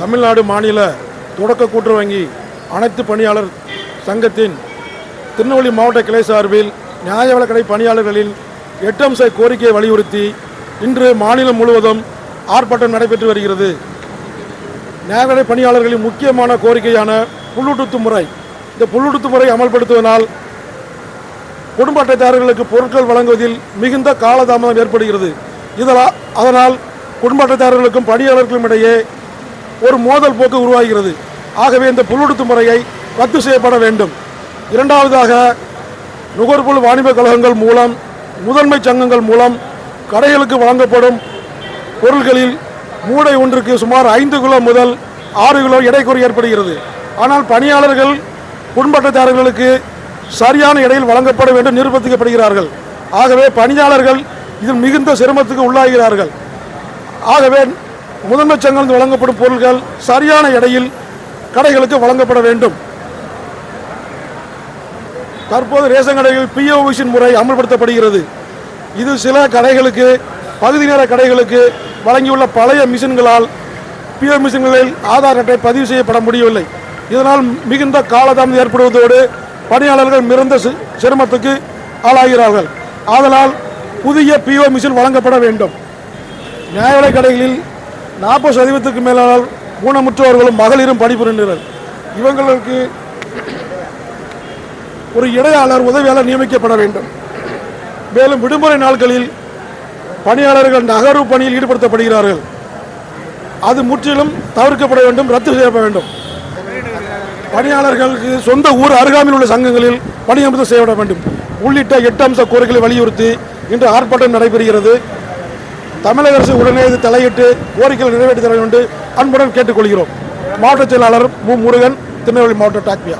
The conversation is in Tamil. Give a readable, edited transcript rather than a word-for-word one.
தமிழ்நாடு மாநில தொடக்க கூட்டுறவு வங்கி அனைத்து பணியாளர் சங்கத்தின் திருநெல்வேலி மாவட்ட கிளை சார்பில் நியாய விலைக் கடை பணியாளர்களின் 8 அம்ச கோரிக்கையை வலியுறுத்தி இன்று மாநிலம் முழுவதும் ஆர்ப்பாட்டம் நடைபெற்று வருகிறது. நியாய விலை பணியாளர்களின் முக்கியமான கோரிக்கையான புல்லூட்டுத்து முறை. இந்த புல்லூட்டுத்து முறை அமல்படுத்துவதனால் குடும்ப அட்டைதாரர்களுக்கு பொருட்கள் வழங்குவதில் மிகுந்த காலதாமதம் ஏற்படுகிறது. அதனால் குடும்ப அட்டைதாரர்களுக்கும் பணியாளர்களுக்கும் இடையே ஒரு மோதல் போக்கு உருவாகிறது. ஆகவே இந்த புல்லூட்டுத்து முறையை ரத்து செய்யப்பட வேண்டும். இரண்டாவதாக, நுகர்பொருள் வாணிப கழகங்கள் மூலம் முதன்மை சங்கங்கள் மூலம் கடைகளுக்கு வழங்கப்படும் பொருட்களில் மூடை ஒன்றுக்கு சுமார் 5 கிலோ முதல் 6 கிலோ எடைக்குறை ஏற்படுகிறது. ஆனால் பணியாளர்கள் குடும்ப அட்டைதாரர்களுக்கு சரியான எடையில் வழங்கப்பட வேண்டும் நிர்பந்திக்கப்படுகிறார்கள். ஆகவே பணியாளர்கள் இதில் மிகுந்த சிரமத்துக்கு உள்ளாகிறார்கள். ஆகவே முதன்மை சங்கங்கள் வழங்கப்படும் பொருட்கள் சரியான எடையில் கடைகளுக்கு வழங்கப்பட வேண்டும். தற்போது ரேஷன் கடைகளில் பிஓ மிஷின் முறை அமல்படுத்தப்படுகிறது. இது சில கடைகளுக்கு, பகுதி நேர கடைகளுக்கு வழங்கியுள்ள பழைய மிஷின்களால் பிஓ மிஷின்களில் ஆதார் அட்டை பதிவு செய்யப்பட முடியவில்லை. இதனால் மிகுந்த காலதாமதம் ஏற்படுவதோடு பணியாளர்கள் மிகுந்த சிரமத்துக்கு ஆளாகிறார்கள். ஆதலால் புதிய பிஓ மிஷின் வழங்கப்பட வேண்டும். நியாய விலைக் கடைகளில் 40% மேலான ஊனமுற்றவர்களும் மகளிரும் பணிபுரிந்தனர். இவங்களுக்கு ஒரு இடையாளர் உதவியாளர் நியமிக்கப்பட வேண்டும். மேலும் விடுமுறை நாட்களில் பணியாளர்கள் நகர்வு பணியில் ஈடுபடுத்தப்படுகிறார்கள். அது முற்றிலும் தவிர்க்கப்பட வேண்டும், ரத்து செய்யப்பட வேண்டும். பணியாளர்களுக்கு சொந்த ஊர் அருகாமையில் உள்ள சங்கங்களில் பணியமர்த்தம் செய்யப்பட வேண்டும் உள்ளிட்ட 8 அம்ச கோரிக்கைகளை வலியுறுத்தி இன்று ஆர்ப்பாட்டம் நடைபெறுகிறது. தமிழக அரசு உடனே இது தலையிட்டு கோரிக்கைகள் நிறைவேற்றி தர வேண்டும் அன்புடன் கேட்டுக்கொள்கிறோம். மாவட்ட செயலாளர் மு. முருகன், திருநெல்வேலி மாவட்ட டாக்பியா.